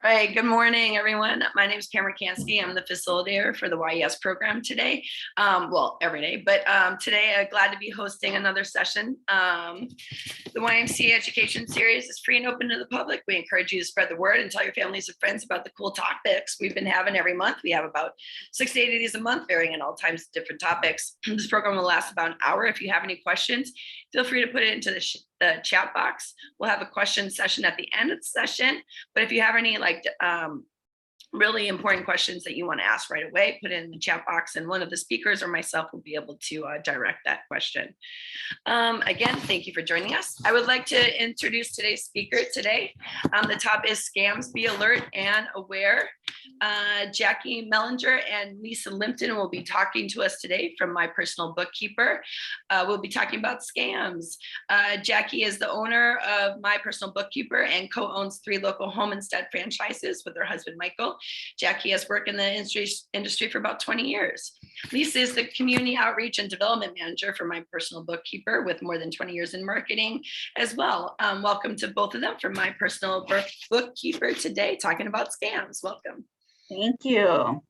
All right, good morning, everyone. My name is Pam Rakansky. I'm the facilitator for the YES program today. Well, every day, but today I'm glad to be hosting another session. The YMCA Education Series is free and open to the public. We encourage you to spread the word and tell your families and friends about the cool topics we've been having every month. We have about 6 to 8 of these a month, varying in all times different topics. This program will last about an hour. If you have any questions, feel free to put it into the chat box. We'll have a question session at the end of the session. But if you have any really important questions that you want to ask right away, put it in the chat box and one of the speakers or myself will be able to direct that question. Again, thank you for joining us. I would like to introduce today's speaker today. The topic is Scams, Be Alert and Aware. Jackie Melinger and Lisa Lipton will be talking to us today from My Personal Bookkeeper. We'll be talking about scams. Jackie is the owner of My Personal Bookkeeper and co-owns 3 local home instead franchises with her husband, Michael. Jackie has worked in the industry for about 20 years. Lisa is the Community Outreach and Development Manager for My Personal Bookkeeper with more than 20 years in marketing as well. Welcome to both of them from My Personal Bookkeeper today, talking about scams. Welcome. Thank you.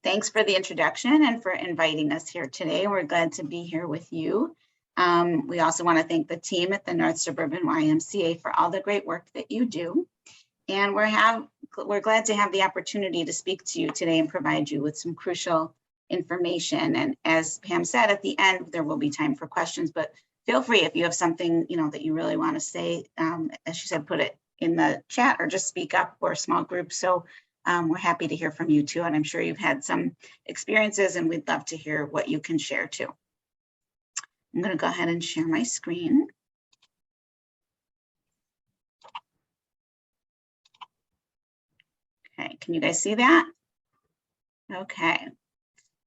Thanks for the introduction and for inviting us here today. We're glad to be here with you. We also want to thank the team at the North Suburban YMCA for all the great work that you do. And we're glad to have the opportunity to speak to you today and provide you with some crucial information. And as Pam said, at the end, there will be time for questions, but feel free if you have something that you really want to say, as she said, put it in the chat or just speak up. We're a small group, so we're happy to hear from you too. And I'm sure you've had some experiences and we'd love to hear what you can share too. I'm going to go ahead and share my screen. Okay, can you guys see that? Okay,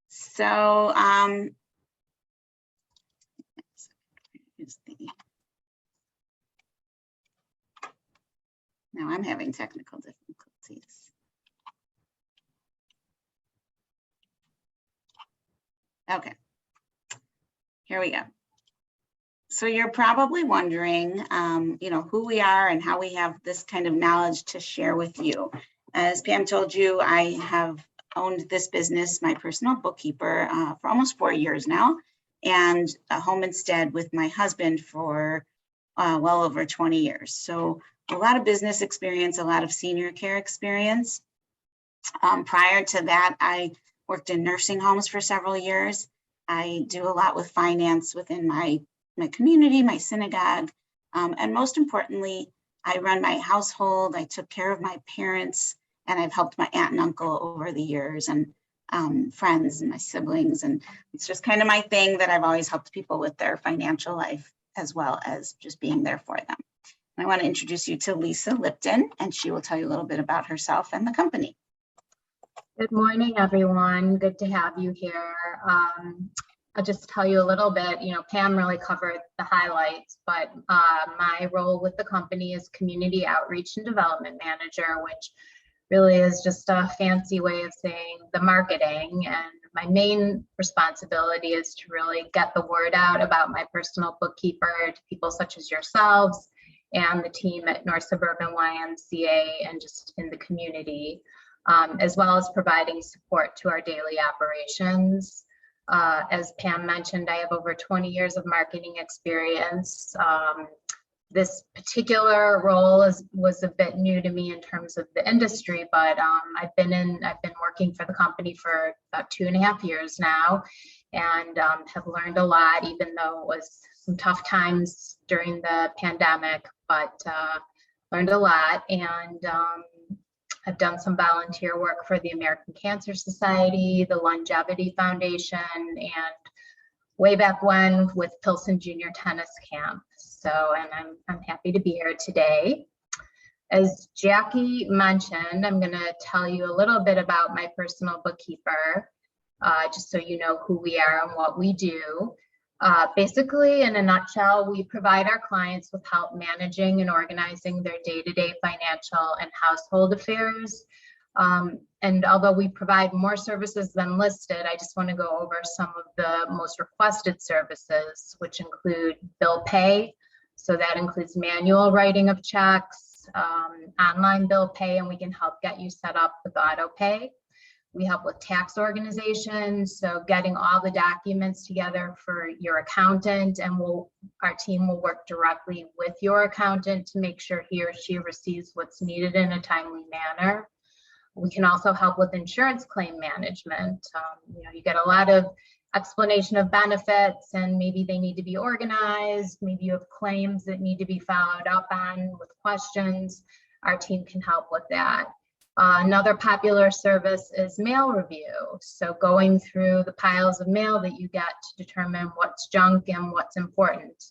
so now I'm having technical difficulties. Okay, here we go. So you're probably wondering, who we are and how we have this kind of knowledge to share with you. As Pam told you, I have owned this business, My Personal Bookkeeper, for almost 4 years now, and a home instead with my husband for well over 20 years. So a lot of business experience, a lot of senior care experience. Prior to that, I worked in nursing homes for several years. I do a lot with finance within my community, my synagogue, and most importantly, I run my household. I took care of my parents, and I've helped my aunt and uncle over the years, and friends and my siblings. And it's just kind of my thing that I've always helped people with their financial life, as well as just being there for them. I want to introduce you to Lisa Lipton, and she will tell you a little bit about herself and the company. Good morning, everyone. Good to have you here. I'll just tell you a little bit. Pam really covered the highlights, but my role with the company is Community Outreach and Development Manager, which really is just a fancy way of saying the marketing. And my main responsibility is to really get the word out about My Personal Bookkeeper to people such as yourselves and the team at North Suburban YMCA and just in the community, as well as providing support to our daily operations. As Pam mentioned, I have over 20 years of marketing experience. This particular role was a bit new to me in terms of the industry, but I've been working for the company for about 2.5 years now, and have learned a lot, even though it was some tough times during the pandemic, but learned a lot. And I've done some volunteer work for the American Cancer Society, the Longevity Foundation, and way back when with Pilsen Junior Tennis Camp. And I'm happy to be here today. As Jackie mentioned, I'm going to tell you a little bit about My Personal Bookkeeper, just so you know who we are and what we do. Basically, in a nutshell, we provide our clients with help managing and organizing their day-to-day financial and household affairs. And although we provide more services than listed, I just want to go over some of the most requested services, which include bill pay. So that includes manual writing of checks, online bill pay, and we can help get you set up with auto pay. We help with tax organizations, so getting all the documents together for your accountant, and our team will work directly with your accountant to make sure he or she receives what's needed in a timely manner. We can also help with insurance claim management. You get a lot of explanation of benefits, and maybe they need to be organized. Maybe you have claims that need to be followed up on with questions. Our team can help with that. Another popular service is mail review. So going through the piles of mail that you get to determine what's junk and what's important.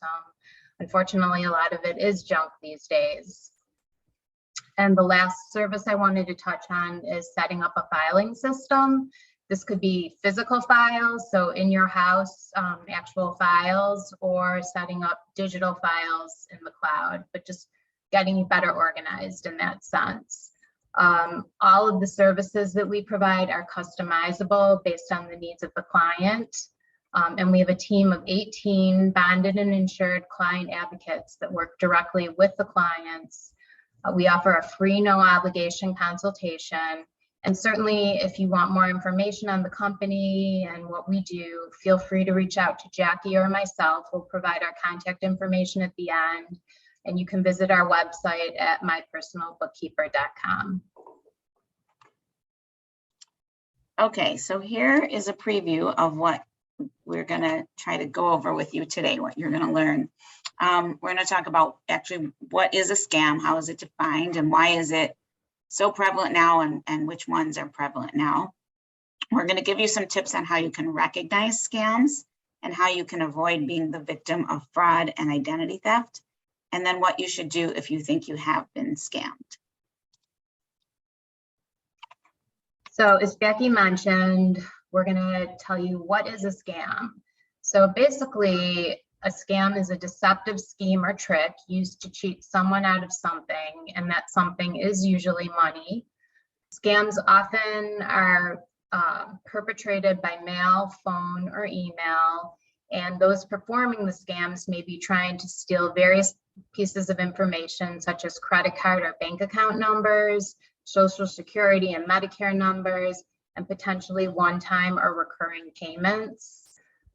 Unfortunately, a lot of it is junk these days. And the last service I wanted to touch on is setting up a filing system. This could be physical files, so in your house, actual files, or setting up digital files in the cloud, but just getting you better organized in that sense. All of the services that we provide are customizable based on the needs of the client. And we have a team of 18 bonded and insured client advocates that work directly with the clients. We offer a free, no obligation consultation. And certainly if you want more information on the company and what we do, feel free to reach out to Jackie or myself. We'll provide our contact information at the end. And you can visit our website at mypersonalbookkeeper.com. Okay, so here is a preview of what we're going to try to go over with you today, what you're going to learn. We're going to talk about actually what is a scam, how is it defined, and why is it so prevalent now, and which ones are prevalent now. We're going to give you some tips on how you can recognize scams and how you can avoid being the victim of fraud and identity theft. And then what you should do if you think you have been scammed. So as Becky mentioned, we're going to tell you what is a scam. So basically, a scam is a deceptive scheme or trick used to cheat someone out of something, and that something is usually money. Scams often are perpetrated by mail, phone, or email, and those performing the scams may be trying to steal various pieces of information such as credit card or bank account numbers, Social Security and Medicare numbers, and potentially one-time or recurring payments.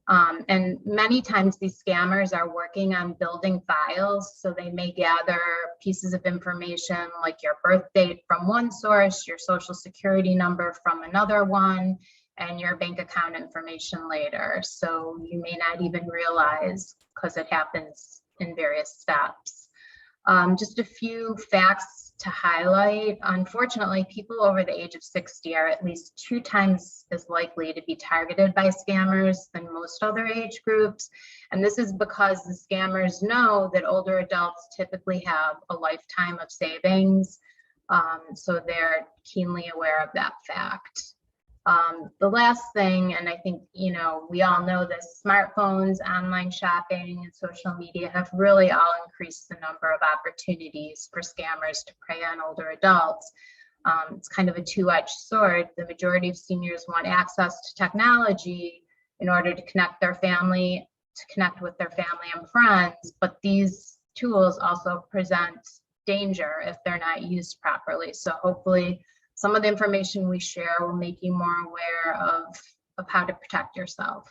And many times these scammers are working on building files, so they may gather pieces of information like your birth date from one source, your Social Security number from another one, and your bank account information later. So you may not even realize, because it happens in various steps. Just a few facts to highlight. Unfortunately, people over the age of 60 are at least 2 times as likely to be targeted by scammers than most other age groups. And this is because the scammers know that older adults typically have a lifetime of savings. So they're keenly aware of that fact. The last thing, and I think, we all know this, smartphones, online shopping, and social media have really all increased the number of opportunities for scammers to prey on older adults. It's kind of a two-edged sword. The majority of seniors want access to technology in order to connect with their family and friends, but these tools also present danger if they're not used properly. So hopefully, some of the information we share will make you more aware of how to protect yourself.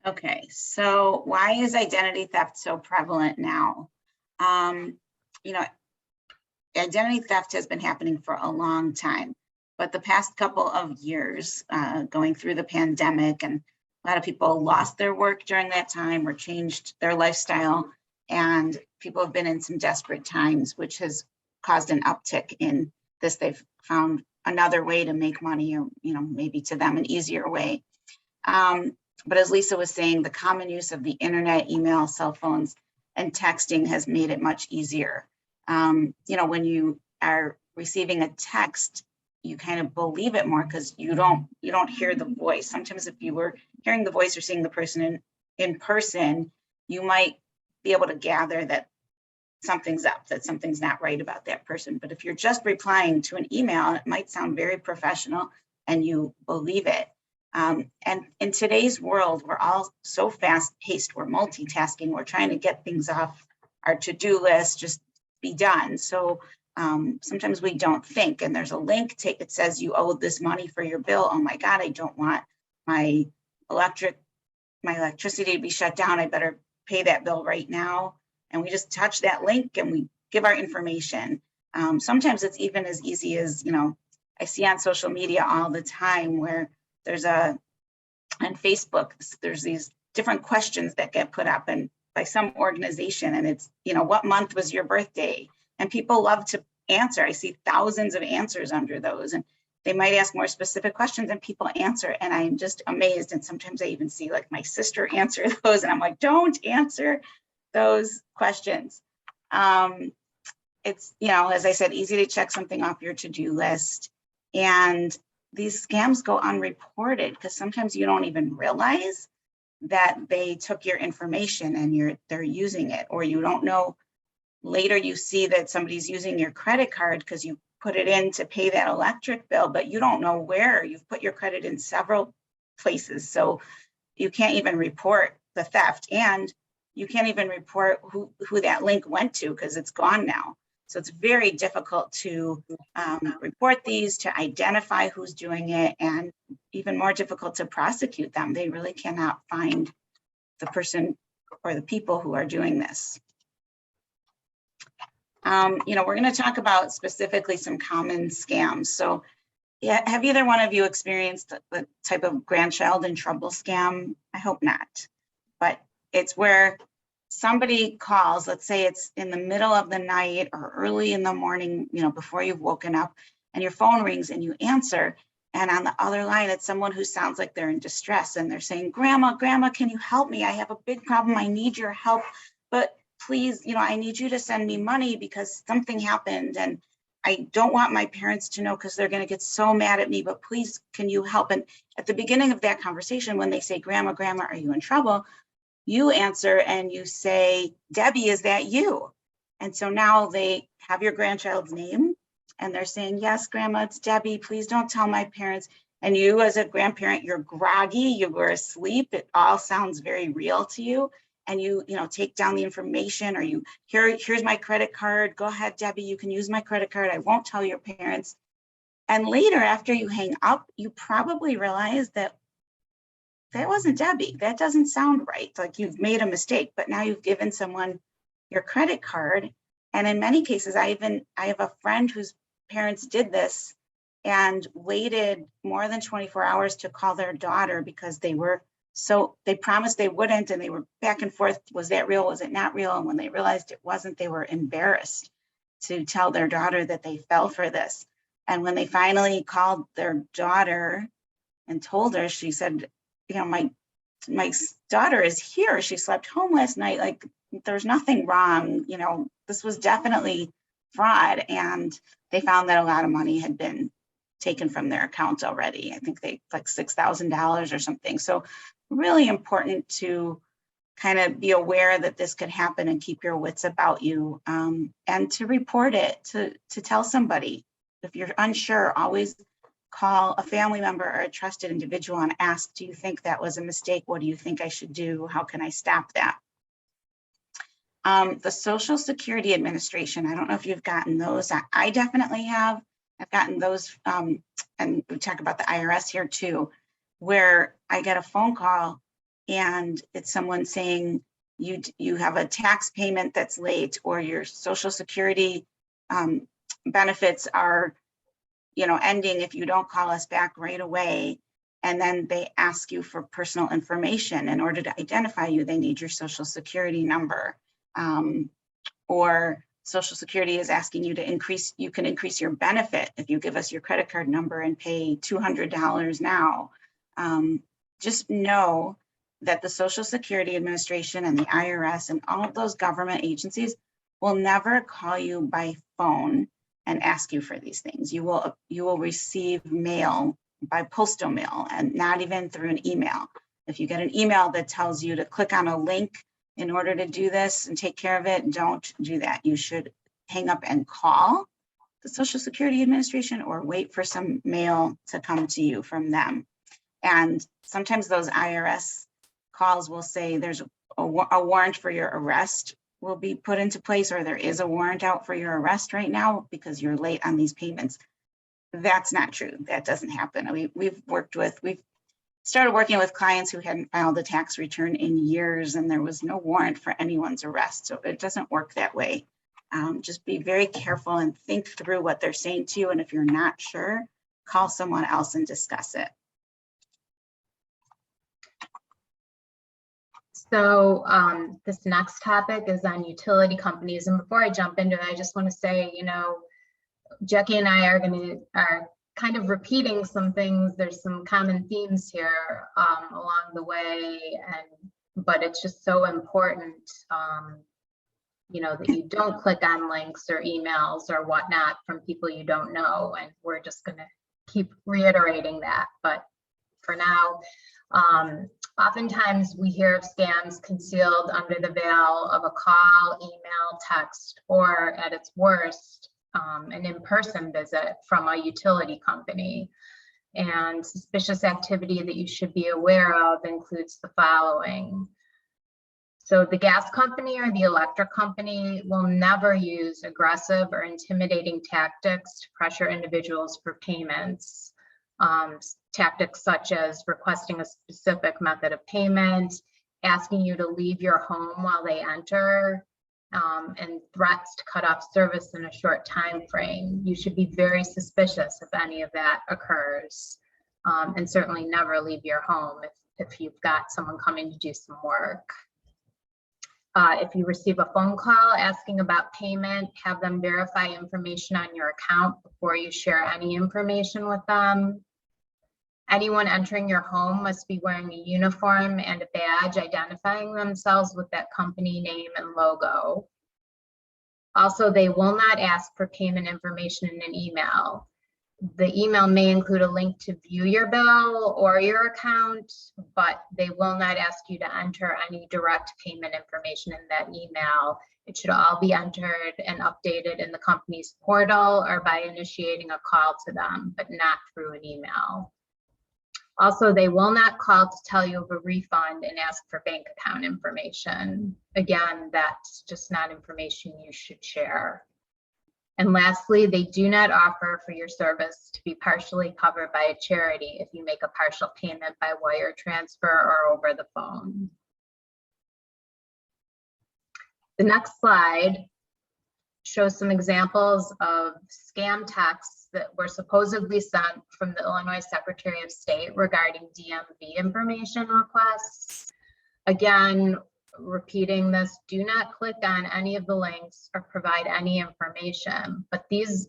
Okay, so why is identity theft so prevalent now? Identity theft has been happening for a long time, but the past couple of years, going through the pandemic, and a lot of people lost their work during that time or changed their lifestyle, and people have been in some desperate times, which has caused an uptick in this. They've found another way to make money, or maybe to them an easier way. But as Lisa was saying, the common use of the internet, email, cell phones, and texting has made it much easier. When you are receiving a text, you kind of believe it more because you don't hear the voice. Sometimes if you were hearing the voice or seeing the person in person, you might be able to gather that something's up, that something's not right about that person. But if you're just replying to an email, it might sound very professional and you believe it. And in today's world, we're all so fast-paced, we're multitasking, we're trying to get things off our to-do list just be done. So sometimes we don't think, and there's a link, it says you owe this money for your bill. Oh my God, I don't want my electricity to be shut down. I better pay that bill right now. And we just touch that link and we give our information. Sometimes it's even as easy as, I see on social media all the time where there's on Facebook, there's these different questions that get put up and by some organization, and it's, what month was your birthday? And people love to answer. I see thousands of answers under those, and they might ask more specific questions and people answer. And I'm just amazed. And sometimes I even see like my sister answer those, and I'm like, don't answer those questions. It's, as I said, easy to check something off your to-do list. And these scams go unreported because sometimes you don't even realize that they took your information and they're using it, or you don't know. Later you see that somebody's using your credit card because you put it in to pay that electric bill, but you don't know where. You've put your credit in several places. So you can't even report the theft, and you can't even report who that link went to because it's gone now. So it's very difficult to report these, to identify who's doing it, and even more difficult to prosecute them. They really cannot find the person or the people who are doing this. We're going to talk about specifically some common scams. So yeah, have either one of you experienced the type of grandchild in trouble scam? I hope not, but it's where somebody calls, let's say it's in the middle of the night or early in the morning, before you've woken up, and your phone rings and you answer. And on the other line, it's someone who sounds like they're in distress and they're saying, Grandma, can you help me? I have a big problem. I need your help, but please, I need you to send me money because something happened and I don't want my parents to know because they're going to get so mad at me, but please, can you help? And at the beginning of that conversation, when they say, Grandma, are you in trouble? You answer and you say, Debbie, is that you? And so now they have your grandchild's name and they're saying, yes, Grandma, it's Debbie. Please don't tell my parents. And you as a grandparent, you're groggy, you were asleep. It all sounds very real to you. And you take down the information, or here's my credit card. Go ahead, Debbie, you can use my credit card. I won't tell your parents. And later, after you hang up, you probably realize that wasn't Debbie. That doesn't sound right. Like you've made a mistake, but now you've given someone your credit card. And in many cases, I have a friend whose parents did this and waited more than 24 hours to call their daughter because they promised they wouldn't, and they were back and forth. Was that real? Was it not real? And when they realized it wasn't, they were embarrassed to tell their daughter that they fell for this. And when they finally called their daughter and told her, she said, my daughter is here. She slept home last night. Like there's nothing wrong. This was definitely fraud. And they found that a lot of money had been taken from their account already. I think they like $6,000 or something. So really important to kind of be aware that this could happen and keep your wits about you, and to report it, to tell somebody. If you're unsure, always call a family member or a trusted individual and ask, do you think that was a mistake? What do you think I should do? How can I stop that? The Social Security Administration, I don't know if you've gotten those. I definitely have. I've gotten those, and we talk about the IRS here too, where I get a phone call and it's someone saying you have a tax payment that's late, or your Social Security benefits are ending if you don't call us back right away. And then they ask you for personal information. In order to identify you, they need your Social Security number. Or Social Security is asking you you can increase your benefit if you give us your credit card number and pay $200 now. Just know that the Social Security Administration and the IRS and all of those government agencies will never call you by phone and ask you for these things. You will receive mail by postal mail, and not even through an email. If you get an email that tells you to click on a link in order to do this and take care of it, don't do that. You should hang up and call the Social Security Administration or wait for some mail to come to you from them. And sometimes those IRS calls will say there's a warrant for your arrest will be put into place, or there is a warrant out for your arrest right now because you're late on these payments. That's not true. That doesn't happen. We've started working with clients who hadn't filed a tax return in years, and there was no warrant for anyone's arrest. So it doesn't work that way. Just be very careful and think through what they're saying to you. And if you're not sure, call someone else and discuss it. So this next topic is on utility companies. And before I jump into it, I just want to say, you know, Jackie and I are kind of repeating some things. There's some common themes here along the way, but it's just so important, you know, that you don't click on links or emails or whatnot from people you don't know. And we're just going to keep reiterating that. But for now, oftentimes we hear of scams concealed under the veil of a call, email, text, or at its worst, an in-person visit from a utility company. And suspicious activity that you should be aware of includes the following. So the gas company or the electric company will never use aggressive or intimidating tactics to pressure individuals for payments. Tactics such as requesting a specific method of payment, asking you to leave your home while they enter, and threats to cut off service in a short time frame. You should be very suspicious if any of that occurs, and certainly never leave your home if you've got someone coming to do some work. If you receive a phone call asking about payment, have them verify information on your account before you share any information with them. Anyone entering your home must be wearing a uniform and a badge identifying themselves with that company name and logo. Also, they will not ask for payment information in an email. The email may include a link to view your bill or your account, but they will not ask you to enter any direct payment information in that email. It should all be entered and updated in the company's portal or by initiating a call to them, but not through an email. Also, they will not call to tell you of a refund and ask for bank account information. Again, that's just not information you should share. And lastly, they do not offer for your service to be partially covered by a charity if you make a partial payment by wire transfer or over the phone. The next slide shows some examples of scam texts that were supposedly sent from the Illinois Secretary of State regarding DMV information requests. Again, repeating this, do not click on any of the links or provide any information, but this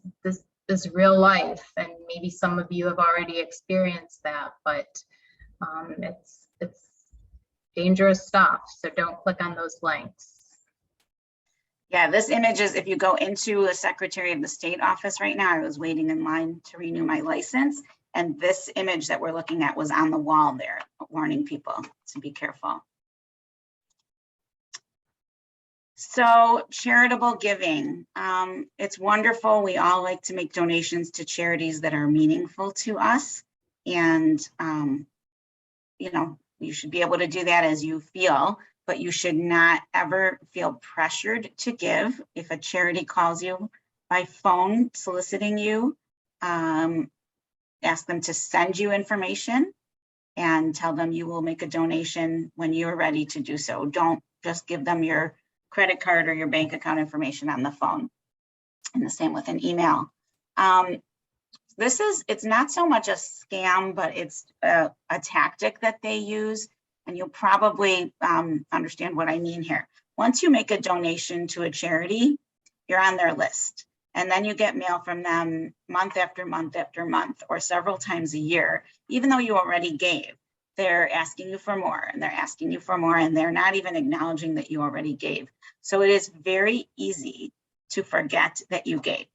is real life, and maybe some of you have already experienced that, but it's dangerous stuff, so don't click on those links. Yeah, this image is, if you go into a Secretary of the State office right now, I was waiting in line to renew my license, and this image that we're looking at was on the wall there, warning people to be careful. So charitable giving, it's wonderful. We all like to make donations to charities that are meaningful to us. And, you know, you should be able to do that as you feel, but you should not ever feel pressured to give. If a charity calls you by phone soliciting you, ask them to send you information and tell them you will make a donation when you're ready to do so. Don't just give them your credit card or your bank account information on the phone. And the same with an email. It's not so much a scam, but it's a tactic that they use. And you'll probably understand what I mean here. Once you make a donation to a charity, you're on their list. And then you get mail from them month after month after month, or several times a year, even though you already gave. They're asking you for more, and they're asking you for more, and they're not even acknowledging that you already gave. So it is very easy to forget that you gave.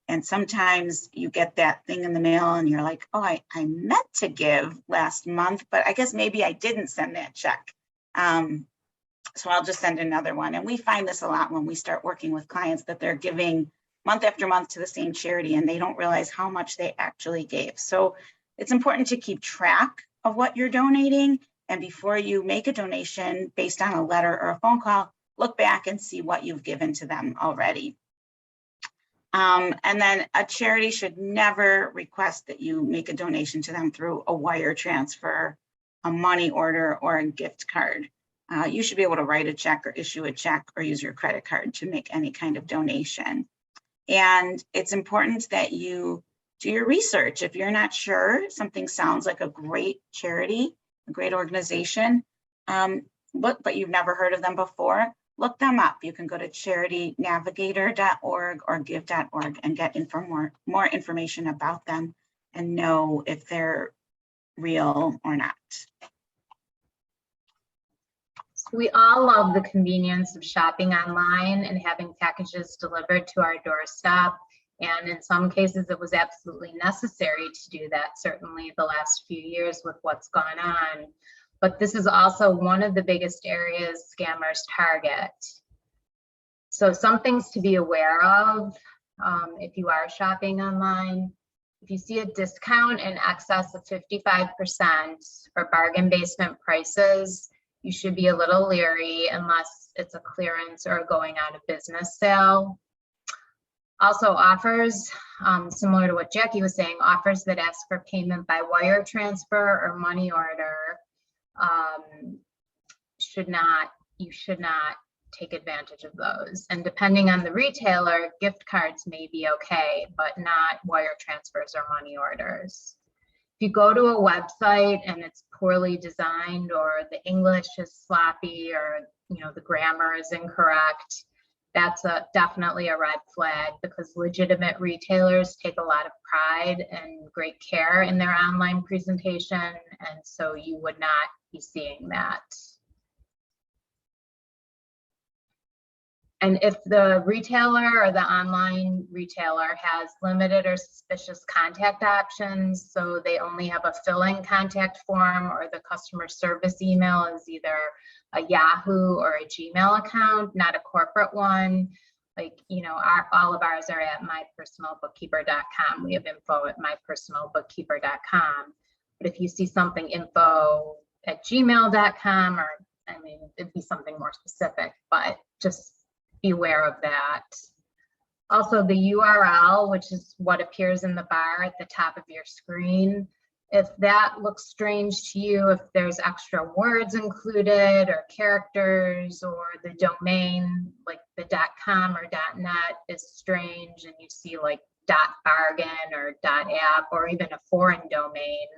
And sometimes you get that thing in the mail and you're like, oh, I meant to give last month, but I guess maybe I didn't send that check. So I'll just send another one. And we find this a lot when we start working with clients, that they're giving month after month to the same charity and they don't realize how much they actually gave. So it's important to keep track of what you're donating. And before you make a donation based on a letter or a phone call, look back and see what you've given to them already. And then a charity should never request that you make a donation to them through a wire transfer, a money order, or a gift card. You should be able to write a check or issue a check or use your credit card to make any kind of donation. And it's important that you do your research. If you're not sure, something sounds like a great charity, a great organization, but you've never heard of them before, look them up. You can go to charitynavigator.org or give.org and get more information about them and know if they're real or not. We all love the convenience of shopping online and having packages delivered to our doorstep. And in some cases, it was absolutely necessary to do that, certainly the last few years with what's gone on. But this is also one of the biggest areas scammers target. So some things to be aware of if you are shopping online. If you see a discount in excess of 55% or bargain basement prices, you should be a little leery unless it's a clearance or a going out of business sale. Also offers, similar to what Jackie was saying, offers that ask for payment by wire transfer or money order, you should not take advantage of those. And depending on the retailer, gift cards may be okay, but not wire transfers or money orders. If you go to a website and it's poorly designed or the English is sloppy or the grammar is incorrect, that's definitely a red flag, because legitimate retailers take a lot of pride and great care in their online presentation, and so you would not be seeing that. And if the retailer or the online retailer has limited or suspicious contact options, so they only have a fill-in contact form, or the customer service email is either a Yahoo or a Gmail account, not a corporate one, like, all of ours are at mypersonalbookkeeper.com. We have info at mypersonalbookkeeper.com. But if you see something info at gmail.com, or it'd be something more specific, but just be aware of that. Also, the URL, which is what appears in the bar at the top of your screen, if that looks strange to you, if there's extra words included or characters, or the domain, like the .com or .net is strange, and you see like .bargain or .app or even a foreign domain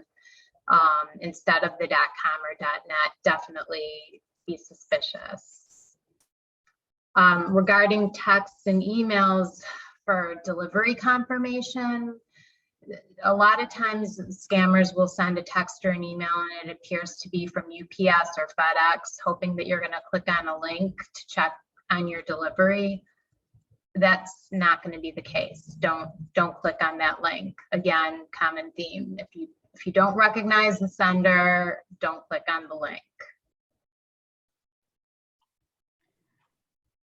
instead of the .com or .net, definitely be suspicious. Regarding texts and emails for delivery confirmation, a lot of times scammers will send a text or an email and it appears to be from UPS or FedEx, hoping that you're going to click on a link to check on your delivery. That's not going to be the case. Don't click on that link. Again, common theme. If you don't recognize the sender, don't click on the link.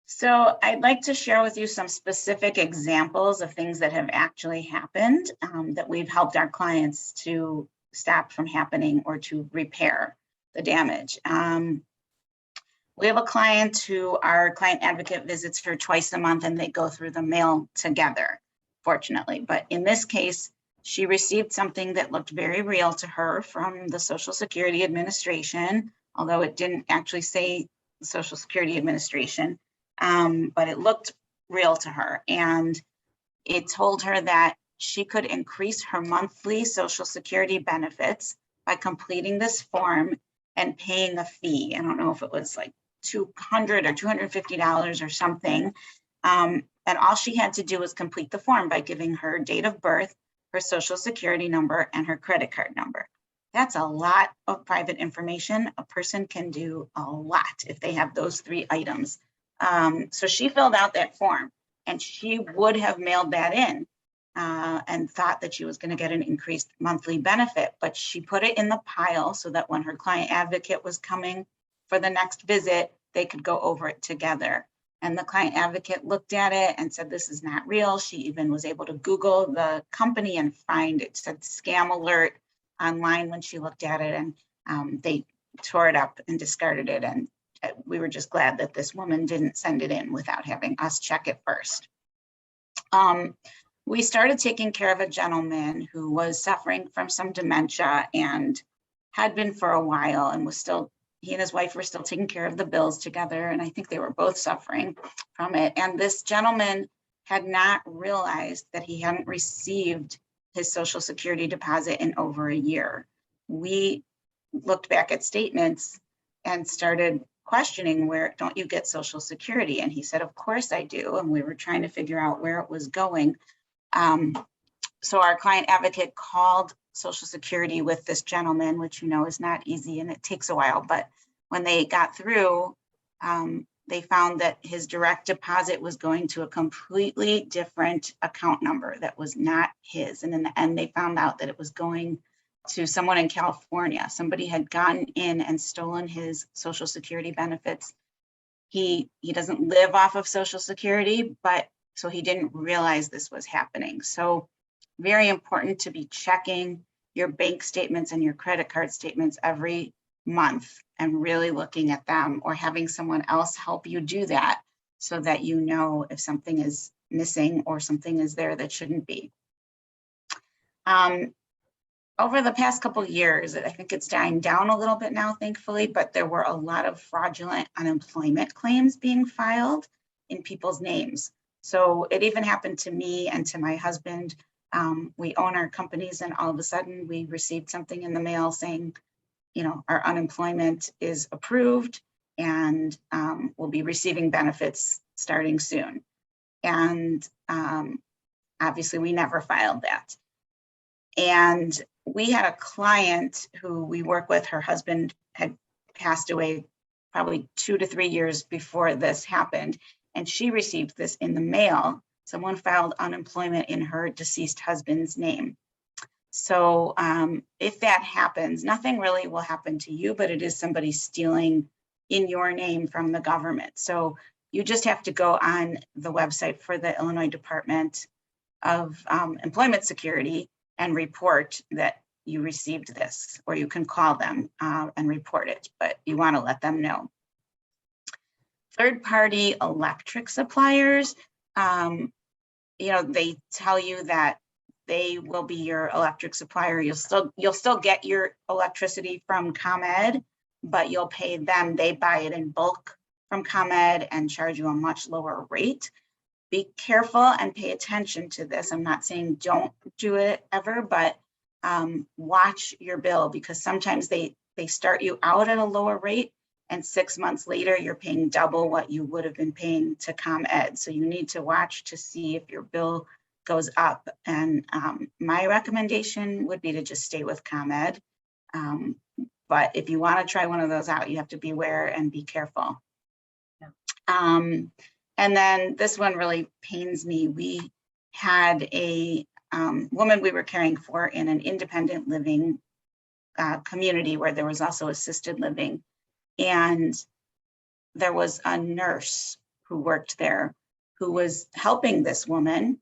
So I'd like to share with you some specific examples of things that have actually happened that we've helped our clients to stop from happening or to repair the damage. We have a client who our client advocate visits her twice a month, and they go through the mail together, fortunately. But in this case, she received something that looked very real to her from the Social Security Administration, although it didn't actually say the Social Security Administration. But it looked real to her, and it told her that she could increase her monthly Social Security benefits by completing this form and paying a fee. I don't know if it was like $200 or $250 or something. And all she had to do was complete the form by giving her date of birth, her Social Security number, and her credit card number. That's a lot of private information. A person can do a lot if they have those 3 items. So she filled out that form, and she would have mailed that in and thought that she was going to get an increased monthly benefit, but she put it in the pile so that when her client advocate was coming for the next visit, they could go over it together. And the client advocate looked at it and said, this is not real. She even was able to Google the company and find it said scam alert online when she looked at it, and they tore it up and discarded it and we were just glad that this woman didn't send it in without having us check it first. We started taking care of a gentleman who was suffering from some dementia and had been for a while, and was still, he and his wife were still taking care of the bills together. And I think they were both suffering from it. And this gentleman had not realized that he hadn't received his Social Security deposit in over a year. We looked back at statements and started questioning, where don't you get Social Security? And he said, of course I do. And we were trying to figure out where it was going. So our client advocate called Social Security with this gentleman, which is not easy and it takes a while. But when they got through, they found that his direct deposit was going to a completely different account number that was not his. And in the end, they found out that it was going to someone in California. Somebody had gotten in and stolen his Social Security benefits. He doesn't live off of Social Security, but so he didn't realize this was happening. So very important to be checking your bank statements and your credit card statements every month and really looking at them, or having someone else help you do that so that you know if something is missing or something is there that shouldn't be. Over the past couple of years, I think it's dying down a little bit now, thankfully, but there were a lot of fraudulent unemployment claims being filed in people's names. So it even happened to me and to my husband. We own our companies, and all of a sudden we received something in the mail saying, our unemployment is approved and we'll be receiving benefits starting soon. And obviously we never filed that. And we had a client who we work with, her husband had passed away probably 2 to 3 years before this happened. And she received this in the mail. Someone filed unemployment in her deceased husband's name. So if that happens, nothing really will happen to you, but it is somebody stealing in your name from the government. So you just have to go on the website for the Illinois Department of Employment Security and report that you received this, or you can call them and report it, but you want to let them know. Third-party electric suppliers, they tell you that they will be your electric supplier. You'll still get your electricity from ComEd, but you'll pay them. They buy it in bulk from ComEd and charge you a much lower rate. Be careful and pay attention to this. I'm not saying don't do it ever, but watch your bill, because sometimes they start you out at a lower rate, and 6 months later, you're paying double what you would have been paying to ComEd. So you need to watch to see if your bill goes up. And my recommendation would be to just stay with ComEd. But if you want to try one of those out, you have to be aware and be careful. Yeah. And then this one really pains me. We had a woman we were caring for in an independent living community where there was also assisted living. And there was a nurse who worked there who was helping this woman.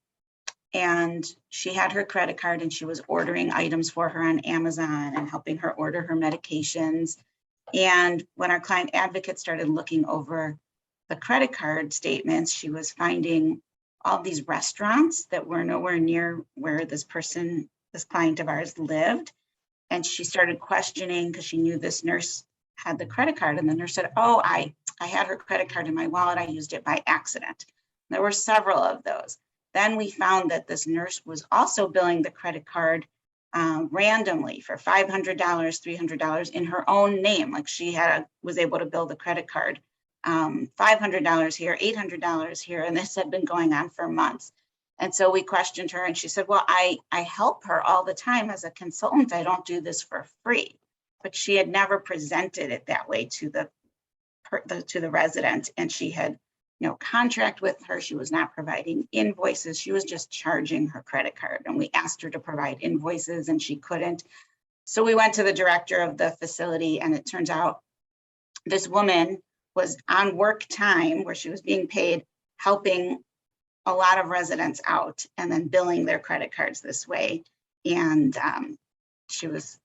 And she had her credit card and she was ordering items for her on Amazon and helping her order her medications. And when our client advocate started looking over the credit card statements, she was finding all these restaurants that were nowhere near where this client of ours lived. And she started questioning, because she knew this nurse had the credit card, and the nurse said, oh, I had her credit card in my wallet. I used it by accident. There were several of those. Then we found that this nurse was also billing the credit card randomly for $500, $300 in her own name. Like she was able to bill the credit card $500 here, $800 here, and this had been going on for months. And so we questioned her, and she said, well, I help her all the time as a consultant. I don't do this for free. But she had never presented it that way to the resident, and she had no contract with her. She was not providing invoices. She was just charging her credit card, and we asked her to provide invoices and she couldn't. So we went to the director of the facility, and it turns out this woman was on work time where she was being paid, helping a lot of residents out and then billing their credit cards this way. And she was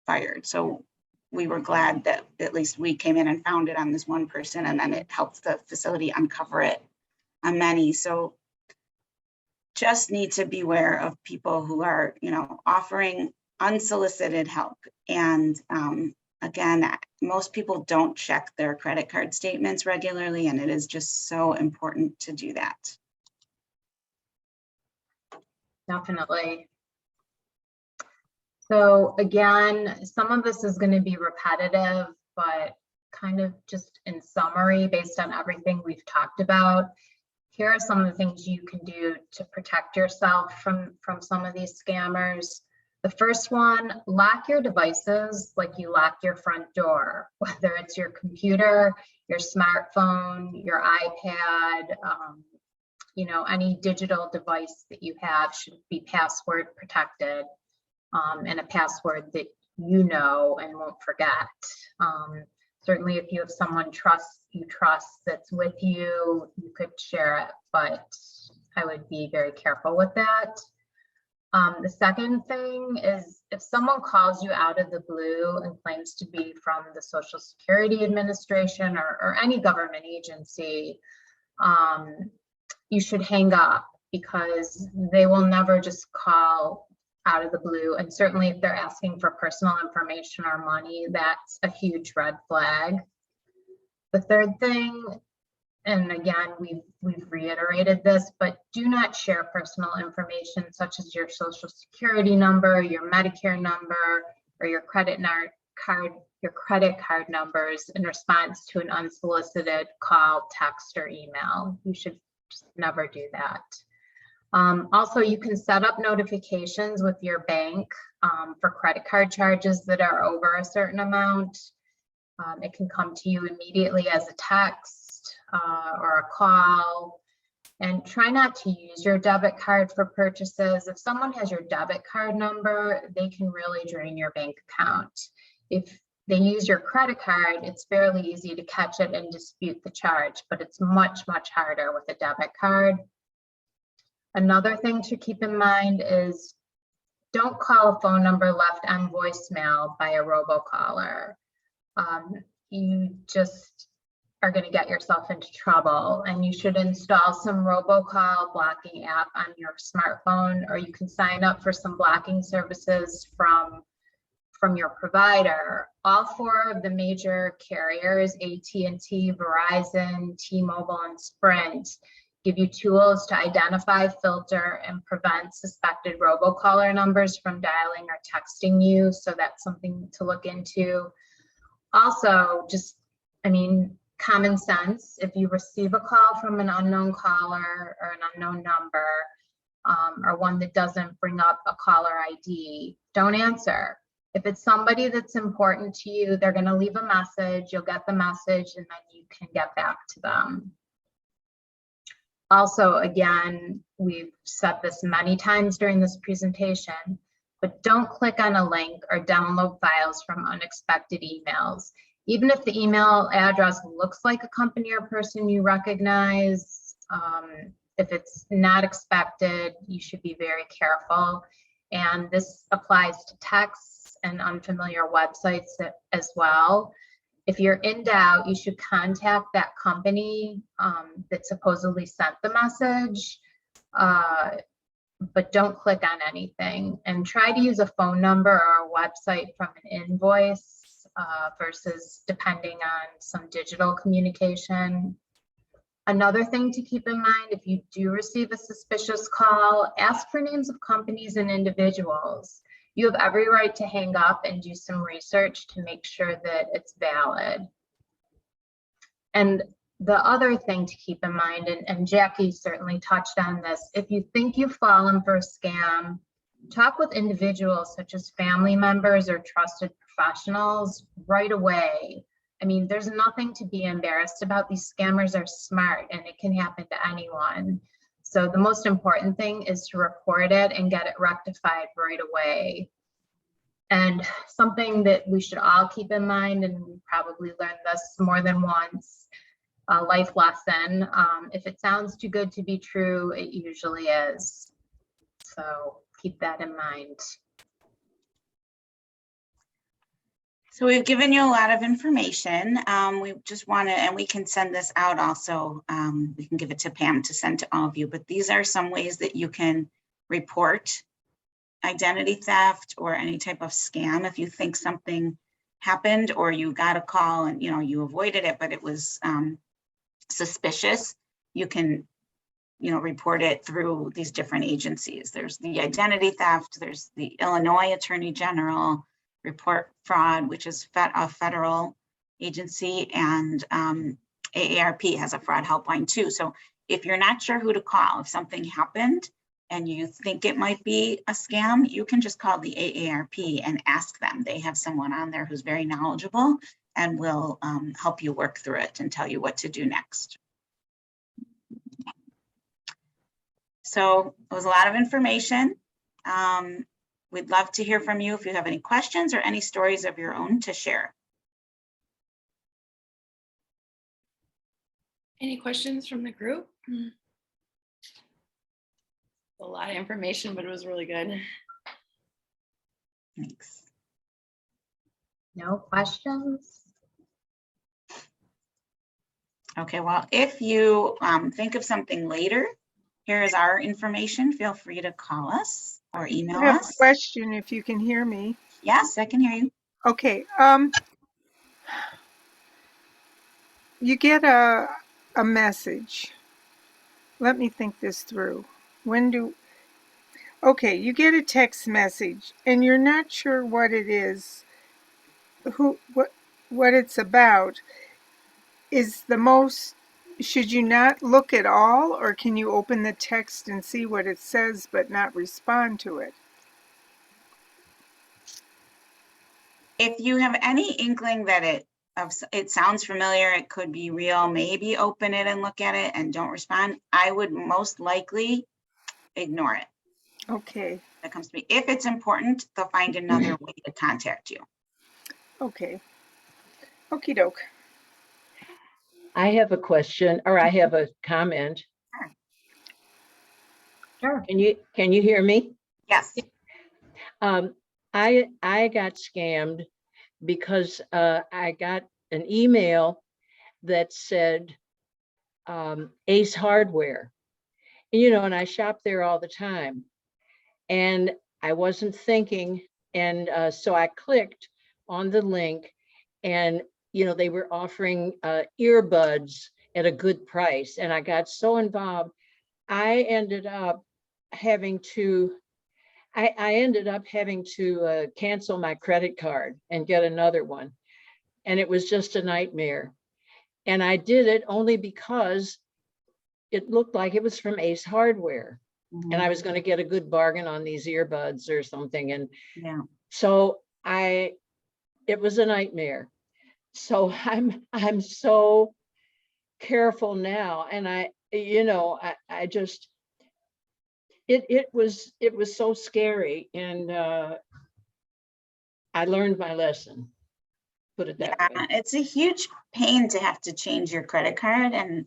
fired. So we were glad that at least we came in and found it on this one person, and then it helped the facility uncover it on many. So just need to beware of people who are, offering unsolicited help. And again, most people don't check their credit card statements regularly, and it is just so important to do that. Definitely. So again, some of this is going to be repetitive, but kind of just in summary, based on everything we've talked about, here are some of the things you can do to protect yourself from some of these scammers. The first one, lock your devices like you lock your front door, whether it's your computer, your smartphone, your iPad, any digital device that you have should be password protected, and a password that you know and won't forget. Certainly if you have someone you trust that's with you, you could share it, but I would be very careful with that. The second thing is, if someone calls you out of the blue and claims to be from the Social Security Administration or any government agency, you should hang up, because they will never just call out of the blue. And certainly if they're asking for personal information or money, that's a huge red flag. The third thing, and again, we've reiterated this, but do not share personal information such as your Social Security number, your Medicare number, or your credit card numbers in response to an unsolicited call, text, or email. You should just never do that. Also, you can set up notifications with your bank for credit card charges that are over a certain amount. It can come to you immediately as a text or a call. And try not to use your debit card for purchases. If someone has your debit card number, they can really drain your bank account. If they use your credit card, it's fairly easy to catch it and dispute the charge, but it's much, much harder with a debit card. Another thing to keep in mind is, don't call a phone number left on voicemail by a robocaller. You just are going to get yourself into trouble, and you should install some robocall blocking app on your smartphone, or you can sign up for some blocking services from your provider. All four of the major carriers, AT&T, Verizon, T-Mobile, and Sprint, give you tools to identify, filter, and prevent suspected robocaller numbers from dialing or texting you. So that's something to look into. Also, common sense, if you receive a call from an unknown caller or an unknown number, or one that doesn't bring up a caller ID, don't answer. If it's somebody that's important to you, they're going to leave a message, you'll get the message, and then you can get back to them. Also, again, we've said this many times during this presentation, but don't click on a link or download files from unexpected emails. Even if the email address looks like a company or person you recognize, if it's not expected, you should be very careful. And this applies to texts and unfamiliar websites as well. If you're in doubt, you should contact that company that supposedly sent the message, but don't click on anything, and try to use a phone number or a website from an invoice versus depending on some digital communication. Another thing to keep in mind, if you do receive a suspicious call, ask for names of companies and individuals. You have every right to hang up and do some research to make sure that it's valid. And the other thing to keep in mind, and Jackie certainly touched on this, if you think you've fallen for a scam, talk with individuals such as family members or trusted professionals right away. I mean, there's nothing to be embarrassed about. These scammers are smart, and it can happen to anyone. So the most important thing is to report it and get it rectified right away. And something that we should all keep in mind, and we probably learned this more than once, a life lesson, if it sounds too good to be true, it usually is. So keep that in mind. So we've given you a lot of information. We just want to, and we can send this out also. We can give it to Pam to send to all of you, but these are some ways that you can report identity theft or any type of scam. If you think something happened or you got a call and you avoided it, but it was suspicious, you can report it through these different agencies. There's the identity theft, there's the Illinois Attorney General, Report Fraud, which is a federal agency, and AARP has a fraud helpline too. So if you're not sure who to call, if something happened and you think it might be a scam, you can just call the AARP and ask them. They have someone on there who's very knowledgeable and will help you work through it and tell you what to do next. So it was a lot of information. We'd love to hear from you if you have any questions or any stories of your own to share. Any questions from the group? A lot of information, but it was really good. Thanks. No questions? Okay, well, if you think of something later, here is our information. Feel free to call us or email I have us. a question if you can hear me. Yes, I can hear you. Okay, you get a message. Let me think this through. Okay, you get a text message and you're not sure what it is, what it's about. Should you not look at all, or can you open the text and see what it says but not respond to it? If you have any inkling that it sounds familiar, it could be real, maybe open it and look at it and don't respond, I would most likely ignore it. Okay, That comes to me. If it's important, they'll find another way to contact you. okay. Okie doke. I have a question, or I have a comment. Sure. Can you hear me? Yes. I got scammed because I got an email that said Ace Hardware, and I shop there all the time, and I wasn't thinking, and so I clicked on the link, and they were offering earbuds at a good price, and I got so involved. I ended up having to cancel my credit card and get another one. And it was just a nightmare. And I did it only because it looked like it was from Ace Hardware. Mhm. And I was going to get a good bargain on these earbuds or something. And Yeah. so it was a nightmare. So I'm so careful now. And I just, it was so scary. And I learned my lesson, put it that way. It's a huge pain to have to change your credit card, and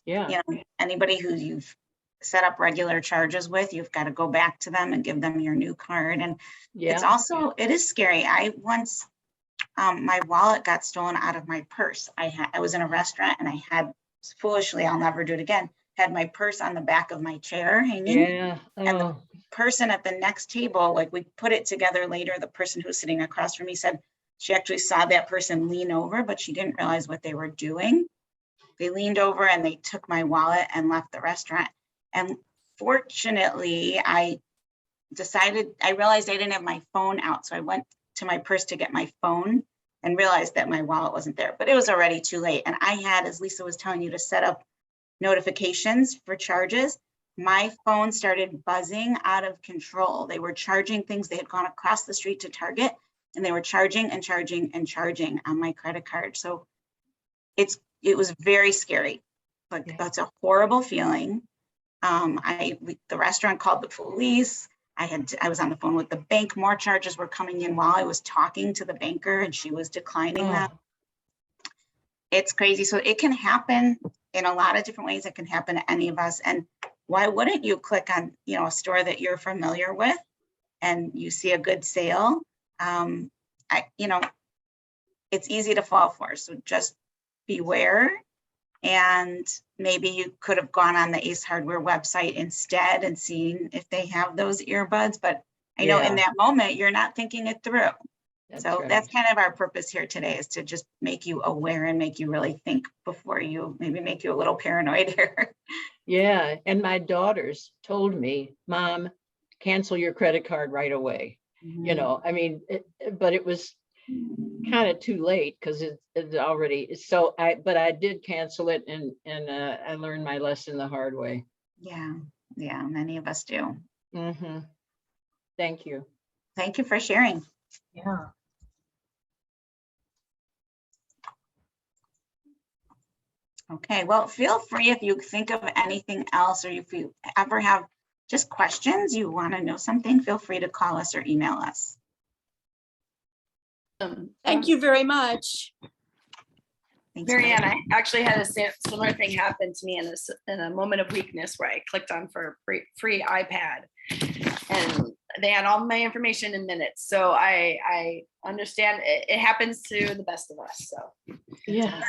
Yeah. Anybody who you've set up regular charges with, you've got to go back to them and give them your new card. And it's Yeah. also, it is scary. I once, my wallet got stolen out of my purse. I was in a restaurant and I had, foolishly, I'll never do it again, had my purse on the back of my chair hanging. Yeah. And the Oh, person at the next table, like, we put it together later, the person who was sitting across from me said she actually saw that person lean over, but she didn't realize what they were doing. They leaned over and they took my wallet and left the restaurant. And fortunately, I realized I didn't have my phone out. So I went to my purse to get my phone and realized that my wallet wasn't there, but it was already too late. And I had, as Lisa was telling you, to set up notifications for charges. My phone started buzzing out of control. They were charging things. They had gone across the street to Target and they were charging and charging and charging on my credit card. So it was very scary. Like, that's a horrible feeling. The restaurant called the police. I was on the phone with the bank. More charges were coming in while I was talking to the banker and she was declining them. It's crazy. So it can happen in a lot of different ways. It can happen to any of us. And why wouldn't you click on, a store that you're familiar with and you see a good sale? it's easy to fall for. So just beware. And maybe you could have gone on the Ace Hardware website instead and seen if they have those earbuds. But I know in Yeah. that moment, you're not thinking it through. That's So right. that's kind of our purpose here today, is to just make you aware and make you really think before you, maybe make you a little paranoid here. Yeah, and my daughters told me, Mom, cancel your credit card right away. You know, I mean, but it was kind of too late because it's already, so but I did cancel it, and I learned my lesson the hard way. Yeah, yeah, many of us do. Mm-hmm. Thank you. Thank you for sharing. Yeah. Okay, well, feel free if you think of anything else, or if you ever have just questions, you want to know something, feel free to call us or email us. Thank you very much. Thanks, Marianne, I actually had a similar thing happen to me in a moment of weakness where I clicked on for free iPad, and they had all my information in minutes. So I understand it happens to the best of us. So Yeah.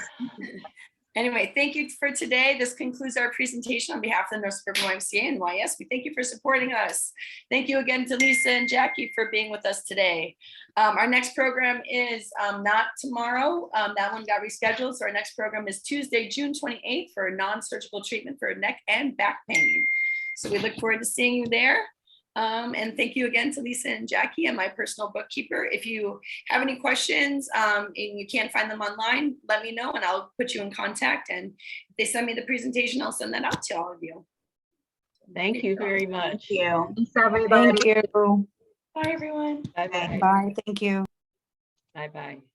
anyway, thank you for today. This concludes our presentation on behalf of the North Suburban YMCA and YS. We thank you for supporting us. Thank you again to Lisa and Jackie for being with us today. Our next program is not tomorrow. That one got rescheduled. So our next program is Tuesday, June 28th for non-surgical treatment for neck and back pain. So we look forward to seeing you there. And thank you again to Lisa and Jackie and my personal bookkeeper. If you have any questions and you can't find them online, let me know and I'll put you in contact. And if they send me the presentation, I'll send that out to all of you. Thank you very much. Thank you. Thanks, everybody. Thank you. Bye, everyone. Bye-bye. Bye. Thank you. Bye-bye.